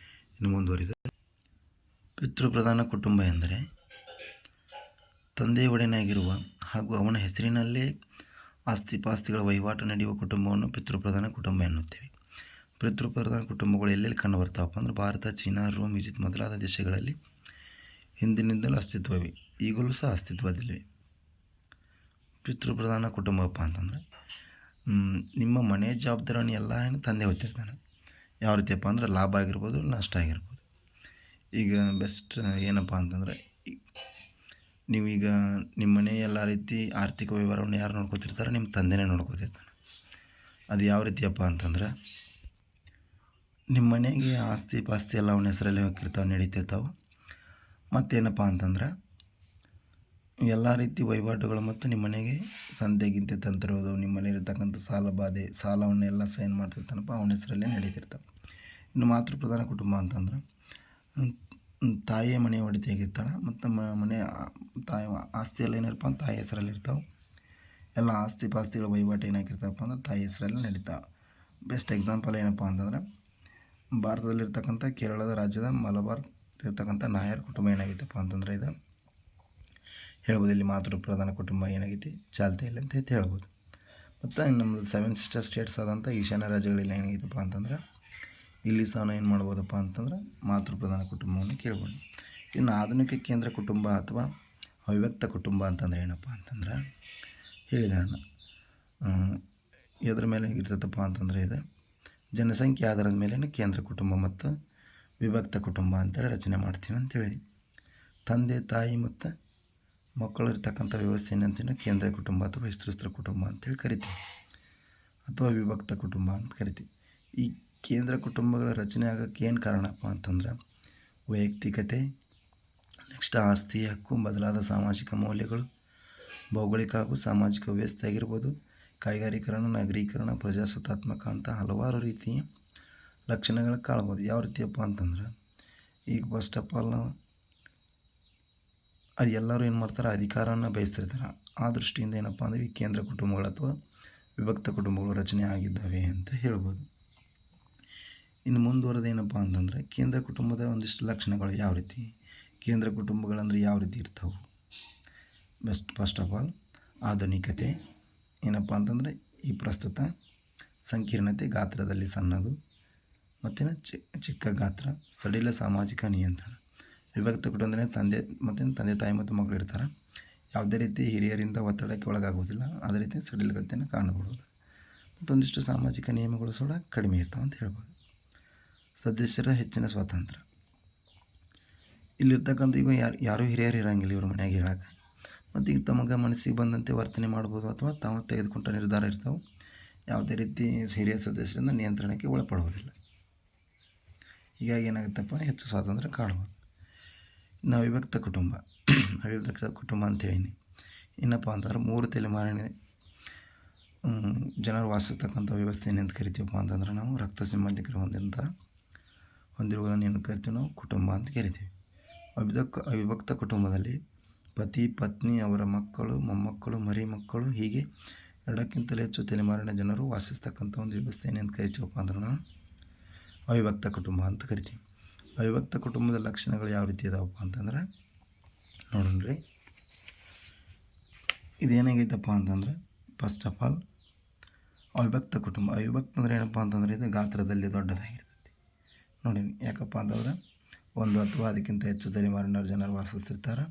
ಇನ್ನು ಮುಂದುವರಿದ ಪಿತೃಪ್ರಧಾನ ಕುಟುಂಬ ಎಂದರೆ ತಂದೆಯ ಒಡೆಯನಾಗಿರುವ ಹಾಗೂ ಅವನ ಹೆಸರಿನಲ್ಲೇ ಆಸ್ತಿಪಾಸ್ತಿಗಳ ವಹಿವಾಟು ನಡೆಯುವ ಕುಟುಂಬವನ್ನು ಪಿತೃಪ್ರಧಾನ ಕುಟುಂಬ ಎನ್ನುತ್ತೇವೆ. ಪಿತೃಪ್ರಧಾನ ಕುಟುಂಬಗಳು ಎಲ್ಲೆಲ್ಲಿ ಕಂಡು ಬರ್ತಾವಪ್ಪ ಅಂದ್ರೆ ಭಾರತ, ಚೀನಾ, ರೋಮ್, ಈಜಿಪ್ಟ್ ಮೊದಲಾದ ದೇಶಗಳಲ್ಲಿ ಹಿಂದಿನಿಂದಲೂ ಅಸ್ತಿತ್ವವಿವೆ, ಈಗಲೂ ಸಹ ಅಸ್ತಿತ್ವದಲ್ಲಿವೆ. ಪಿತೃಪ್ರಧಾನ ಕುಟುಂಬಪ್ಪ ಅಂತಂದರೆ ನಿಮ್ಮ ಮನೆ ಜವಾಬ್ದಾರಿಯನ್ನು ಎಲ್ಲ ತಂದೆ ಹೊತ್ತಿರ್ತಾನೆ. ಯಾವ ರೀತಿಯಪ್ಪ ಅಂದ್ರೆ ಲಾಭ ಆಗಿರ್ಬೋದು, ನಷ್ಟ ಆಗಿರ್ಬೋದು. ಈಗ ಬೆಸ್ಟ್ ಏನಪ್ಪ ಅಂತಂದರೆ, ನೀವೀಗ ನಿಮ್ಮ ಮನೆ ಎಲ್ಲ ರೀತಿ ಆರ್ಥಿಕ ವ್ಯವಹಾರವನ್ನು ಯಾರು ನೋಡ್ಕೊತಿರ್ತಾರೆ, ನಿಮ್ಮ ತಂದೆನೇ ನೋಡ್ಕೊತಿರ್ತಾನೆ. ಅದು ಯಾವ ರೀತಿಯಪ್ಪ ಅಂತಂದ್ರೆ, ನಿಮ್ಮ ಮನೆಗೆ ಆಸ್ತಿ ಪಾಸ್ತಿ ಎಲ್ಲ ಅವನ ಹೆಸರಲ್ಲಿ ಹೋಗಿರ್ತಾವೆ, ನಡೀತಿರ್ತಾವೆ. ಮತ್ತೇನಪ್ಪ ಅಂತಂದ್ರೆ ಎಲ್ಲ ರೀತಿ ವಹಿವಾಟುಗಳು ಮತ್ತು ನಿಮ್ಮ ಮನೆಗೆ ಸಂತೆಗಿಂತೆ ತಂತಿರೋದು, ನಿಮ್ಮ ಮನೆಯಲ್ಲಿರ್ತಕ್ಕಂಥ ಸಾಲವನ್ನೆಲ್ಲ ಸೈನ್ ಮಾಡ್ತಿರ್ತಾನಪ್ಪ, ಅವನ ಹೆಸರಲ್ಲೇ ನಡೀತಿರ್ತಾವೆ. ಇನ್ನು ಮಾತೃಪ್ರಧಾನ ಕುಟುಂಬ ಅಂತಂದ್ರೆ ತಾಯಿಯ ಮನೆ ಒಡತಿಯಾಗಿರ್ತಾಳೆ ಮತ್ತು ಮನೆ ತಾಯಿ ಆಸ್ತಿ ಎಲ್ಲ ಏನಿರಪ್ಪ ಅಂತ ತಾಯಿ ಹೆಸರಲ್ಲಿ ಇರ್ತಾವೆ. ಎಲ್ಲ ಆಸ್ತಿ ಪಾಸ್ತಿಗಳ ವಹಿವಾಟು ಏನಾಗಿರ್ತಾವಪ್ಪ ಅಂದ್ರೆ ತಾಯಿ ಹೆಸರಲ್ಲಿ ನಡೀತಾವೆ. ಬೆಸ್ಟ್ ಎಕ್ಸಾಂಪಲ್ ಏನಪ್ಪ ಅಂತಂದ್ರೆ ಭಾರತದಲ್ಲಿರ್ತಕ್ಕಂಥ ಕೇರಳದ ರಾಜ್ಯದ ಮಲಬಾರ್ ಇರ್ತಕ್ಕಂಥ ನಾಯರ್ ಕುಟುಂಬ ಏನಾಗಿತ್ತಪ್ಪ ಅಂತಂದರೆ ಇದು ಹೇಳ್ಬೋದು. ಇಲ್ಲಿ ಮಾತೃಪ್ರಧಾನ ಕುಟುಂಬ ಏನಾಗೈತಿ ಚಾಲ್ತಿಯಲ್ಲಿ ಅಂತ ಹೇಳ್ಬೋದು. ಮತ್ತು ನಮ್ಮದು 7 ಸಿಸ್ಟರ್ ಸ್ಟೇಟ್ಸ್ ಆದಂಥ ಈಶಾನ್ಯ ರಾಜ್ಯಗಳಲ್ಲಿ ಏನಾಗೈತಪ್ಪ ಅಂತಂದ್ರೆ ಇಲ್ಲಿ ಸಹ ನಾವು ಏನು ಮಾಡ್ಬೋದಪ್ಪ ಅಂತಂದ್ರೆ ಮಾತೃಪ್ರಧಾನ ಕುಟುಂಬವನ್ನು ಕೇಳ್ಬೋದು. ಇನ್ನು ಆಧುನಿಕ ಕೇಂದ್ರ ಕುಟುಂಬ ಅಥವಾ ಅವಿಭಕ್ತ ಕುಟುಂಬ ಅಂತಂದರೆ ಏನಪ್ಪ ಅಂತಂದ್ರೆ ಹೇಳಿದೆ ನಾನು. ಎದ್ರ ಮೇಲೆ ಇರ್ತೈತಪ್ಪ ಅಂತಂದರೆ ಇದು ಜನಸಂಖ್ಯೆ ಆಧಾರದ ಮೇಲೆ ಕೇಂದ್ರ ಕುಟುಂಬ ಮತ್ತು ವಿಭಕ್ತ ಕುಟುಂಬ ಅಂತೇಳಿ ರಚನೆ ಮಾಡ್ತೀವಿ ಅಂತೇಳಿ. ತಂದೆ, ತಾಯಿ ಮತ್ತು ಮಕ್ಕಳು ಇರ್ತಕ್ಕಂಥ ವ್ಯವಸ್ಥೆ ಏನಂತೇಳಿ ಕೇಂದ್ರ ಕುಟುಂಬ ಅಥವಾ ವಿಸ್ತೃತ ಕುಟುಂಬ ಅಂತೇಳಿ ಕರಿತೀವಿ, ಅಥವಾ ವಿಭಕ್ತ ಕುಟುಂಬ ಅಂತ ಕರಿತೀವಿ. ಈ ಕೇಂದ್ರ ಕುಟುಂಬಗಳ ರಚನೆ ಆಗೋಕ್ಕೆ ಏನು ಕಾರಣಪ್ಪ ಅಂತಂದ್ರೆ ವೈಯಕ್ತಿಕತೆ, ನೆಕ್ಸ್ಟ್ ಆಸ್ತಿ ಹಕ್ಕು ಬದಲಾದ ಸಾಮಾಜಿಕ ಮೌಲ್ಯಗಳು, ಭೌಗೋಳಿಕ ಹಾಗೂ ಸಾಮಾಜಿಕ ವ್ಯವಸ್ಥೆ ಆಗಿರ್ಬೋದು, ಕೈಗಾರೀಕರಣ, ನಗರೀಕರಣ, ಪ್ರಜಾಸತ್ತಾತ್ಮಕ ಅಂತ ಹಲವಾರು ರೀತಿಯ ಲಕ್ಷಣಗಳು ಕಾಣ್ಬೋದು. ಯಾವ ರೀತಿಯಪ್ಪ ಅಂತಂದ್ರೆ ಈಗ ಫಸ್ಟ್ ಆಫ್ ಆಲ್ ಅದು ಎಲ್ಲರೂ ಏನು ಮಾಡ್ತಾರೆ, ಅಧಿಕಾರವನ್ನು ಬಯಸ್ತಿರ್ತಾರೆ. ಆ ದೃಷ್ಟಿಯಿಂದ ಏನಪ್ಪ ಅಂದರೆ ಈ ಕೇಂದ್ರ ಕುಟುಂಬಗಳು ಅಥವಾ ವಿಭಕ್ತ ಕುಟುಂಬಗಳು ರಚನೆ ಆಗಿದ್ದಾವೆ ಅಂತ ಹೇಳ್ಬೋದು. ಇನ್ನು ಮುಂದುವರೆದು ಏನಪ್ಪ ಅಂತಂದರೆ ಕೇಂದ್ರ ಕುಟುಂಬದ ಒಂದಿಷ್ಟು ಲಕ್ಷಣಗಳು ಯಾವ ರೀತಿ, ಕೇಂದ್ರ ಕುಟುಂಬಗಳಂದರೆ ಯಾವ ರೀತಿ ಇರ್ತಾವೆ. ಫಸ್ಟ್ ಆಫ್ ಆಲ್ ಆಧುನಿಕತೆ ಏನಪ್ಪ ಅಂತಂದರೆ ಈ ಪ್ರಸ್ತುತ ಸಂಕೀರ್ಣತೆ, ಗಾತ್ರದಲ್ಲಿ ಸಣ್ಣದು ಮತ್ತು ಚಿಕ್ಕ ಗಾತ್ರ, ಸಡಿಲ ಸಾಮಾಜಿಕ ನಿಯಂತ್ರಣ. ವಿಭಕ್ತ ಕುಟುಂಬದಲ್ಲಿ ತಂದೆ ತಾಯಿ ಮತ್ತು ಮಕ್ಕಳು ಇರ್ತಾರೆ. ಯಾವುದೇ ರೀತಿ ಹಿರಿಯರಿಂದ ಒತ್ತಡಕ್ಕೆ ಒಳಗಾಗುವುದಿಲ್ಲ, ಅದೇ ರೀತಿ ಸಡಿಲತೆಯನ್ನು ಕಾಣಬಹುದು. ಮತ್ತೊಂದಿಷ್ಟು ಸಾಮಾಜಿಕ ನಿಯಮಗಳು ಸಹ ಕಡಿಮೆ ಇರ್ತಾವೆ ಅಂತ ಹೇಳ್ಬೋದು. ಸದಸ್ಯರ ಹೆಚ್ಚಿನ ಸ್ವಾತಂತ್ರ್ಯ, ಇಲ್ಲಿರ್ತಕ್ಕಂಥ ಈಗ ಯಾರೂ ಹಿರಿಯರು ಇರೋಂಗಿಲ್ಲ ಇವ್ರ ಮನೆಯಾಗ ಹೇಳಕ್ಕೆ. ಮತ್ತು ಈಗ ತಮಗೆ ಮನಸ್ಸಿಗೆ ಬಂದಂತೆ ವರ್ತನೆ ಮಾಡ್ಬೋದು ಅಥವಾ ತಾವು ತೆಗೆದುಕೊಂಡ ನಿರ್ಧಾರ ಇರ್ತಾವೆ. ಯಾವುದೇ ರೀತಿ ಹಿರಿಯ ಸದಸ್ಯರಿಂದ ನಿಯಂತ್ರಣಕ್ಕೆ ಒಳಪಡುವುದಿಲ್ಲ. ಹೀಗಾಗಿ ಏನಾಗುತ್ತಪ್ಪ, ಹೆಚ್ಚು ಸ್ವಾತಂತ್ರ್ಯ ಕಾಣ್ಬೋದು. ಇನ್ನು ಅವಿಭಕ್ತ ಕುಟುಂಬ ಅಂತೇಳೀನಿ. ಏನಪ್ಪ ಅಂತಂದ್ರೆ 3 ತಲೆಮಾರಿನ ಜನರು ವಾಸಿಸ್ತಕ್ಕಂಥ ವ್ಯವಸ್ಥೆ ಏನಂತ ಕರಿತೀವಪ್ಪ ಅಂತಂದ್ರೆ ನಾವು ರಕ್ತ ಸಂಬಂಧಿಕರು ಹೊಂದಿರುವುದನ್ನು ಏನು ಕರಿತೀವಿ ನಾವು ಕುಟುಂಬ ಅಂತ ಕರಿತೀವಿ. ಅವಿಭಕ್ತ ಕುಟುಂಬದಲ್ಲಿ ಪತಿ, ಪತ್ನಿ, ಅವರ ಮಕ್ಕಳು, ಮೊಮ್ಮಕ್ಕಳು, ಮರಿ ಮಕ್ಕಳು ಹೀಗೆ 2ಕ್ಕಿಂತಲೂ ಹೆಚ್ಚು ತಲೆಮಾರಿನ ಜನರು ವಾಸಿಸ್ತಕ್ಕಂಥ ಒಂದು ವ್ಯವಸ್ಥೆ ಏನಂತ ಕರಿತೀವಪ್ಪ ಅಂದ್ರೆ ನಾವು ಅವಿಭಕ್ತ ಕುಟುಂಬ ಅಂತ ಕರಿತೀವಿ. ಅವಿಭಕ್ತ ಕುಟುಂಬದ ಲಕ್ಷಣಗಳು ಯಾವ ರೀತಿ ಇದಾವಪ್ಪ ಅಂತಂದ್ರೆ ನೋಡೋಣ್ರಿ. ಇದೇನಾಗೈತಪ್ಪ ಅಂತಂದ್ರೆ ಫಸ್ಟ್ ಆಫ್ ಆಲ್ ಅವಿಭಕ್ತ ಅಂದರೆ ಏನಪ್ಪ ಅಂತಂದರೆ ಇದು ಗಾತ್ರದಲ್ಲಿ ದೊಡ್ಡದಾಗಿರ್ತೈತಿ. ನೋಡಿ ಯಾಕಪ್ಪ ಅಂತಂದ್ರೆ 1 ಅಥವಾ ಅದಕ್ಕಿಂತ ಹೆಚ್ಚು ತಲೆಮಾರಿನ ಜನರು ವಾಸಿಸ್ತಿರ್ತಾರೆ.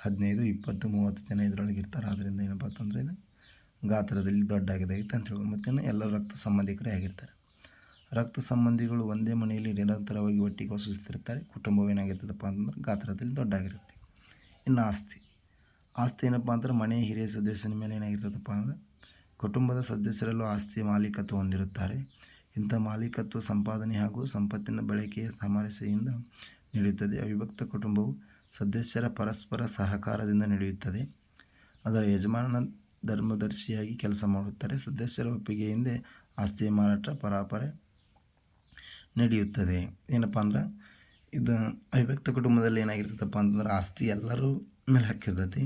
15, 20, 30 ಜನ ಇದರೊಳಗೆ ಇರ್ತಾರೆ. ಆದ್ದರಿಂದ ಏನಪ್ಪ ಅಂತಂದರೆ ಗಾತ್ರದಲ್ಲಿ ದೊಡ್ಡದಾಗಿದ್ದಾಗಿತ್ತು ಅಂತ ಹೇಳ್ಬೋದು. ಮತ್ತು ಎಲ್ಲ ರಕ್ತ ಸಂಬಂಧಿಕರೇ ಆಗಿರ್ತಾರೆ. ರಕ್ತ ಸಂಬಂಧಿಗಳು ಒಂದೇ ಮನೆಯಲ್ಲಿ ನಿರಂತರವಾಗಿ ಒಟ್ಟಿಗೆ ವಾಸಿಸುತ್ತಿರ್ತಾರೆ. ಕುಟುಂಬವೇನಾಗಿರ್ತದಪ್ಪ ಅಂತಂದ್ರೆ ಗಾತ್ರದಲ್ಲಿ ದೊಡ್ಡಾಗಿರುತ್ತೆ. ಇನ್ನು ಆಸ್ತಿ ಏನಪ್ಪ ಅಂದ್ರೆ ಮನೆಯ ಹಿರಿಯ ಸದಸ್ಯನ ಮೇಲೆ ಏನಾಗಿರ್ತದಪ್ಪ ಅಂದರೆ ಕುಟುಂಬದ ಸದಸ್ಯರಲ್ಲೂ ಆಸ್ತಿ ಮಾಲೀಕತ್ವ ಹೊಂದಿರುತ್ತಾರೆ. ಇಂಥ ಮಾಲೀಕತ್ವ ಸಂಪಾದನೆ ಹಾಗೂ ಸಂಪತ್ತಿನ ಬಳಕೆಯ ಸಾಮರಸ್ಯದಿಂದ ನಡೆಯುತ್ತದೆ. ಅವಿಭಕ್ತ ಕುಟುಂಬವು ಸದಸ್ಯರ ಪರಸ್ಪರ ಸಹಕಾರದಿಂದ ನಡೆಯುತ್ತದೆ. ಅದರ ಯಜಮಾನನ ಧರ್ಮದರ್ಶಿಯಾಗಿ ಕೆಲಸ ಮಾಡುತ್ತಾರೆ. ಸದಸ್ಯರ ಒಪ್ಪಿಗೆಯಿಂದ ಆಸ್ತಿಯ ಮಾರಾಟ ಪರಾಪರೆ ನಡೆಯುತ್ತದೆ. ಏನಪ್ಪ ಅಂದ್ರೆ ಇದು ಅವಿಭಕ್ತ ಕುಟುಂಬದಲ್ಲಿ ಏನಾಗಿರ್ತದಪ್ಪ ಅಂತಂದ್ರೆ ಆಸ್ತಿ ಎಲ್ಲರೂ ಮೇಲೆ ಹಾಕಿರ್ತೈತಿ.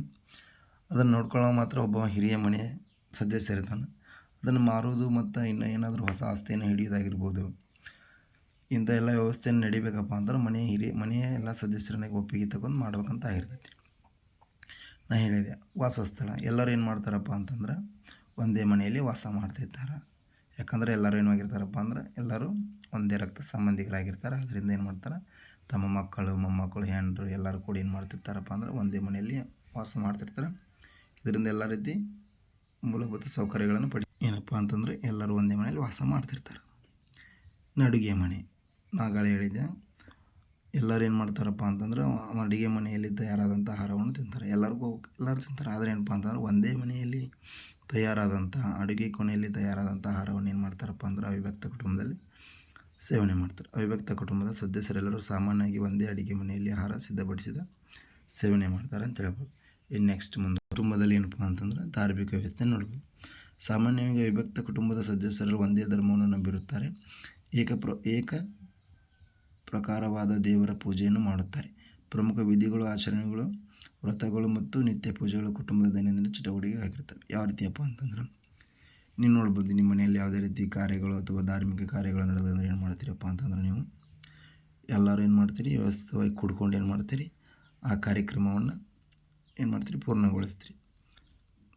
ಅದನ್ನು ನೋಡ್ಕೊಳ್ಳೋ ಮಾತ್ರ ಒಬ್ಬ ಹಿರಿಯ ಮನೆಯ ಸದಸ್ಯ ಇರ್ತಾನೆ. ಅದನ್ನು ಮಾರೋದು ಮತ್ತು ಇನ್ನು ಏನಾದರೂ ಹೊಸ ಆಸ್ತಿಯನ್ನು ಹಿಡಿಯೋದಾಗಿರ್ಬೋದು. ಇಂಥ ಎಲ್ಲ ವ್ಯವಸ್ಥೆಯನ್ನು ನಡಿಬೇಕಪ್ಪ ಅಂದ್ರೆ ಮನೆಯ ಎಲ್ಲ ಸದಸ್ಯರನ್ನಾಗಿ ಒಪ್ಪಿಗೆ ತಗೊಂಡು ಮಾಡ್ಬೇಕಂತ ಆಗಿರ್ತೈತಿ. ನಾನು ಹೇಳಿದೆ ವಾಸಸ್ಥಳ ಎಲ್ಲರೂ ಏನು ಮಾಡ್ತಾರಪ್ಪ ಅಂತಂದ್ರೆ ಒಂದೇ ಮನೆಯಲ್ಲಿ ವಾಸ ಮಾಡ್ತಿರ್ತಾರೆ. ಯಾಕಂದರೆ ಎಲ್ಲರೂ ಏನಾಗಿರ್ತಾರಪ್ಪ ಅಂದ್ರೆ ಎಲ್ಲರೂ ಒಂದೇ ರಕ್ತ ಸಂಬಂಧಿಕರಾಗಿರ್ತಾರೆ. ಅದರಿಂದ ಏನು ಮಾಡ್ತಾರೆ, ತಮ್ಮ ಮಕ್ಕಳು ಮೊಮ್ಮಕ್ಕಳು ಹೆಂಡರು ಎಲ್ಲರೂ ಕೂಡ ಏನು ಮಾಡ್ತಿರ್ತಾರಪ್ಪ ಅಂದ್ರೆ ಒಂದೇ ಮನೆಯಲ್ಲಿ ವಾಸ ಮಾಡ್ತಿರ್ತಾರೆ. ಇದರಿಂದ ಎಲ್ಲ ರೀತಿ ಮೂಲಭೂತ ಸೌಕರ್ಯಗಳನ್ನು ಏನಪ್ಪ ಅಂತಂದರೆ ಎಲ್ಲರೂ ಒಂದೇ ಮನೆಯಲ್ಲಿ ವಾಸ ಮಾಡ್ತಿರ್ತಾರೆ. ಅಡುಗೆ ಮನೆ ನಾಗಾಳೆ ಹೇಳಿದ್ದೆ, ಎಲ್ಲರೂ ಏನು ಮಾಡ್ತಾರಪ್ಪ ಅಂತಂದ್ರೆ ಅಡುಗೆ ಮನೆಯಲ್ಲಿ ತಯಾರಾದಂಥ ಆಹಾರವನ್ನು ತಿಂತಾರೆ. ಎಲ್ಲರೂ ತಿಂತಾರೆ. ಆದರೆ ಏನಪ್ಪ ಅಂತಂದ್ರೆ ಒಂದೇ ಮನೆಯಲ್ಲಿ ತಯಾರಾದಂಥ ಅಡುಗೆ ಕೋಣೆಯಲ್ಲಿ ತಯಾರಾದಂಥ ಆಹಾರವನ್ನು ಏನು ಮಾಡ್ತಾರಪ್ಪ ಅಂದ್ರೆ ಅವಿಭಕ್ತ ಕುಟುಂಬದಲ್ಲಿ ಸೇವನೆ ಮಾಡ್ತಾರೆ. ಅವಿಭಕ್ತ ಕುಟುಂಬದ ಸದಸ್ಯರೆಲ್ಲರೂ ಸಾಮಾನ್ಯವಾಗಿ ಒಂದೇ ಅಡುಗೆ ಮನೆಯಲ್ಲಿ ಆಹಾರ ಸಿದ್ಧಪಡಿಸಿದ ಸೇವನೆ ಮಾಡ್ತಾರೆ ಅಂತ ಹೇಳ್ಬೋದು. ಇನ್ನು ನೆಕ್ಸ್ಟ್ ಮುಂದೆ ಕುಟುಂಬದಲ್ಲಿ ಏನಪ್ಪ ಅಂತಂದ್ರೆ ಧಾರ್ಮಿಕ ವ್ಯವಸ್ಥೆ ನೋಡ್ಬೋದು. ಸಾಮಾನ್ಯವಾಗಿ ಅವಿಭಕ್ತ ಕುಟುಂಬದ ಸದಸ್ಯರು ಒಂದೇ ಧರ್ಮವನ್ನು ನಂಬಿರುತ್ತಾರೆ. ಏಕ ಪ್ರಕಾರವಾದ ದೇವರ ಪೂಜೆಯನ್ನು ಮಾಡುತ್ತಾರೆ. ಪ್ರಮುಖ ವಿಧಿಗಳು, ಆಚರಣೆಗಳು, ವ್ರತಗಳು ಮತ್ತು ನಿತ್ಯ ಪೂಜೆಗಳು ಕುಟುಂಬದ ದೈನಂದಿನ ಚಟುವಟಿಕೆ ಆಗಿರ್ತವೆ. ಯಾವ ರೀತಿಯಪ್ಪ ಅಂತಂದ್ರೆ ನೀವು ನೋಡ್ಬೋದು, ನಿಮ್ಮ ಮನೆಯಲ್ಲಿ ಯಾವುದೇ ರೀತಿ ಕಾರ್ಯಗಳು ಅಥವಾ ಧಾರ್ಮಿಕ ಕಾರ್ಯಗಳು ನಡೆದಂದ್ರೆ ಏನು ಮಾಡ್ತೀರಪ್ಪ ಅಂತಂದ್ರೆ ನೀವು ಎಲ್ಲರೂ ಏನು ಮಾಡ್ತೀರಿ, ವ್ಯವಸ್ಥಿತವಾಗಿ ಕೂಡ್ಕೊಂಡು ಏನು ಮಾಡ್ತೀರಿ, ಆ ಕಾರ್ಯಕ್ರಮವನ್ನು ಏನು ಮಾಡ್ತೀರಿ, ಪೂರ್ಣಗೊಳಿಸ್ತೀರಿ.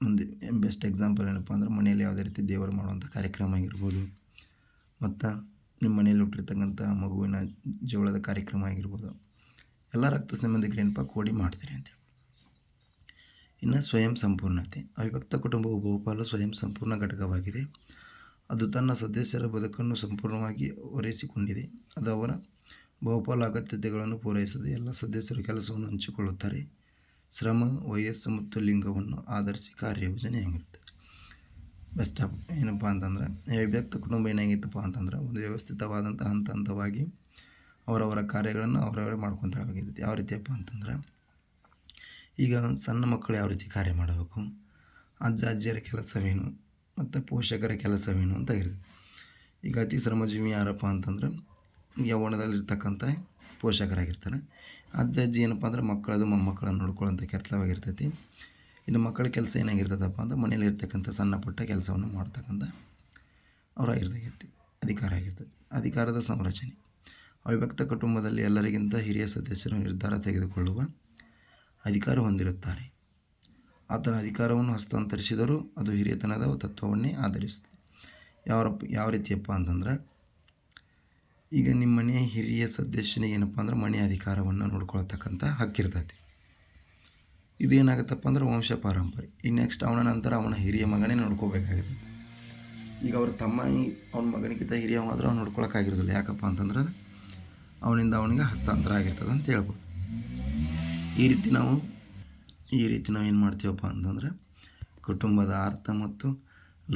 ಮುಂದೆ ಬೆಸ್ಟ್ ಎಕ್ಸಾಂಪಲ್ ಏನಪ್ಪ ಅಂದ್ರೆ ಮನೆಯಲ್ಲಿ ಯಾವುದೇ ರೀತಿ ದೇವರು ಮಾಡುವಂಥ ಕಾರ್ಯಕ್ರಮ ಆಗಿರ್ಬೋದು, ಮತ್ತು ನಿಮ್ಮ ಮನೆಯಲ್ಲಿ ಹುಟ್ಟಿರ್ತಕ್ಕಂಥ ಮಗುವಿನ ಜೋಳದ ಕಾರ್ಯಕ್ರಮ ಆಗಿರ್ಬೋದು, ಎಲ್ಲ ರಕ್ತ ಸಂಬಂಧಿಕರು ಏನಪ್ಪ ಕೂಡಿ ಮಾಡ್ತೀರಿ ಅಂತೇಳಿ. ಇನ್ನು ಸ್ವಯಂ ಸಂಪೂರ್ಣತೆ. ಅವಿಭಕ್ತ ಕುಟುಂಬವು ಬಹುಪಾಲು ಸ್ವಯಂ ಸಂಪೂರ್ಣ ಘಟಕವಾಗಿದೆ. ಅದು ತನ್ನ ಸದಸ್ಯರ ಬದುಕನ್ನು ಸಂಪೂರ್ಣವಾಗಿ ಹೊರಿಸಿಕೊಂಡಿದೆ. ಅದು ಅವರ ಬಹುಪಾಲು ಅಗತ್ಯತೆಗಳನ್ನು ಪೂರೈಸದೆ ಎಲ್ಲ ಸದಸ್ಯರು ಕೆಲಸವನ್ನು ಹಂಚಿಕೊಳ್ಳುತ್ತಾರೆ. ಶ್ರಮ, ವಯಸ್ಸು ಮತ್ತು ಲಿಂಗವನ್ನು ಆಧರಿಸಿ ಕಾರ್ಯಯೋಜನೆಯಾಗಿರುತ್ತೆ. ಬೆಸ್ಟ್ ಏನಪ್ಪ ಅಂತಂದ್ರೆ ಅವಿಭಕ್ತ ಕುಟುಂಬ ಏನಾಗಿತ್ತಪ್ಪ ಅಂತಂದ್ರೆ ಒಂದು ವ್ಯವಸ್ಥಿತವಾದಂಥ ಹಂತವಾಗಿ ಅವರವರ ಕಾರ್ಯಗಳನ್ನು ಅವರವರೇ ಮಾಡ್ಕೊತಾಗಿರ್ತೈತಿ. ಯಾವ ರೀತಿಯಪ್ಪ ಅಂತಂದ್ರೆ ಈಗ ಸಣ್ಣ ಮಕ್ಕಳು ಯಾವ ರೀತಿ ಕಾರ್ಯ ಮಾಡಬೇಕು, ಅಜ್ಜಿಯರ ಕೆಲಸವೇನು ಮತ್ತು ಪೋಷಕರ ಕೆಲಸವೇನು ಅಂತ ಇರ್ತದೆ. ಈಗ ಅತಿ ಶ್ರಮಜೀವಿ ಯಾರಪ್ಪ ಅಂತಂದ್ರೆ ಯೌವನದಲ್ಲಿರ್ತಕ್ಕಂಥ ಪೋಷಕರಾಗಿರ್ತಾರೆ. ಅಜ್ಜಿ ಏನಪ್ಪ ಅಂದ್ರೆ ಮಕ್ಕಳದು ಮೊಮ್ಮಕ್ಕಳನ್ನು ನೋಡ್ಕೊಳ್ಳೋಂಥ ಕೆಲಸವಾಗಿರ್ತೈತಿ. ಇನ್ನು ಮಕ್ಕಳ ಕೆಲಸ ಏನಾಗಿರ್ತದಪ್ಪ ಅಂದ್ರೆ ಮನೇಲಿ ಇರ್ತಕ್ಕಂಥ ಸಣ್ಣ ಪುಟ್ಟ ಕೆಲಸವನ್ನು ಮಾಡ್ತಕ್ಕಂಥ ಅವರಾಗಿರ್ತೈತಿ. ಅಧಿಕಾರ ಆಗಿರ್ತದೆ. ಅಧಿಕಾರದ ಸಂರಚನೆ. ಅವಿಭಕ್ತ ಕುಟುಂಬದಲ್ಲಿ ಎಲ್ಲರಿಗಿಂತ ಹಿರಿಯ ಸದಸ್ಯರು ನಿರ್ಧಾರ ತೆಗೆದುಕೊಳ್ಳುವ ಅಧಿಕಾರ ಹೊಂದಿರುತ್ತಾರೆ. ಆತನ ಅಧಿಕಾರವನ್ನು ಹಸ್ತಾಂತರಿಸಿದರೂ ಅದು ಹಿರಿಯತನದ ತತ್ವವನ್ನೇ ಆಧರಿಸುತ್ತದೆ. ಯಾವ ರೀತಿಯಪ್ಪ ಅಂತಂದ್ರೆ ಈಗ ನಿಮ್ಮ ಮನೆಯ ಹಿರಿಯ ಸದಸ್ಯನಿಗೆ ಏನಪ್ಪ ಅಂದ್ರೆ ಮನೆಯ ಅಧಿಕಾರವನ್ನು ನೋಡ್ಕೊಳ್ತಕ್ಕಂಥ ಹಕ್ಕಿರ್ತೈತಿ. ಇದು ಏನಾಗುತ್ತಪ್ಪ ಅಂದ್ರೆ ವಂಶ ಪಾರಂಪರೆ. ಈಗ ನೆಕ್ಸ್ಟ್ ಅವನ ನಂತರ ಅವನ ಹಿರಿಯ ಮಗನೇ ನೋಡ್ಕೋಬೇಕಾಗಿರ್ತದೆ. ಈಗ ಅವ್ರ ತಮ್ಮ ಅವನ ಮಗನಿಗಿಂತ ಹಿರಿಯ ಆದರೂ ಅವ್ನು ನೋಡ್ಕೊಳಕ್ಕಾಗಿರೋದಿಲ್ಲ. ಯಾಕಪ್ಪ ಅಂತಂದ್ರೆ ಅವನಿಂದ ಅವನಿಗೆ ಹಸ್ತಾಂತರ ಆಗಿರ್ತದೆ ಅಂತ ಹೇಳ್ಬೋದು. ಈ ರೀತಿ ನಾವು ಏನು ಮಾಡ್ತೀವಪ್ಪ ಅಂತಂದರೆ ಕುಟುಂಬದ ಅರ್ಥ ಮತ್ತು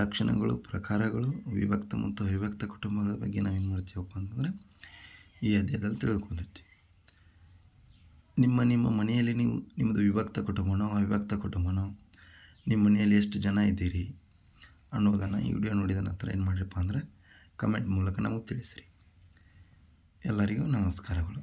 ಲಕ್ಷಣಗಳು, ಪ್ರಕಾರಗಳು, ವಿಭಕ್ತ ಮತ್ತು ಅವಿಭಕ್ತ ಕುಟುಂಬಗಳ ಬಗ್ಗೆ ನಾವೇನು ಮಾಡ್ತೀವಪ್ಪ ಅಂತಂದರೆ ಈ ಅಧ್ಯಾಯದಲ್ಲಿ ತಿಳ್ಕೊಂಡಿರ್ತೀವಿ. ನಿಮ್ಮ ಮನೆಯಲ್ಲಿ ನೀವು ನಿಮ್ಮದು ವಿಭಕ್ತ ಕುಟುಂಬನೋ ಅವಿಭಕ್ತ ಕುಟುಂಬನೋ, ನಿಮ್ಮ ಮನೆಯಲ್ಲಿ ಎಷ್ಟು ಜನ ಇದ್ದೀರಿ ಅನ್ನೋದನ್ನು ಈ ವಿಡಿಯೋ ನೋಡಿದ ನಂತರ ಏನು ಮಾಡಿರಪ್ಪ ಅಂದರೆ ಕಮೆಂಟ್ ಮೂಲಕ ನಮಗೆ ತಿಳಿಸಿರಿ. ಎಲ್ಲರಿಗೂ ನಮಸ್ಕಾರಗಳು.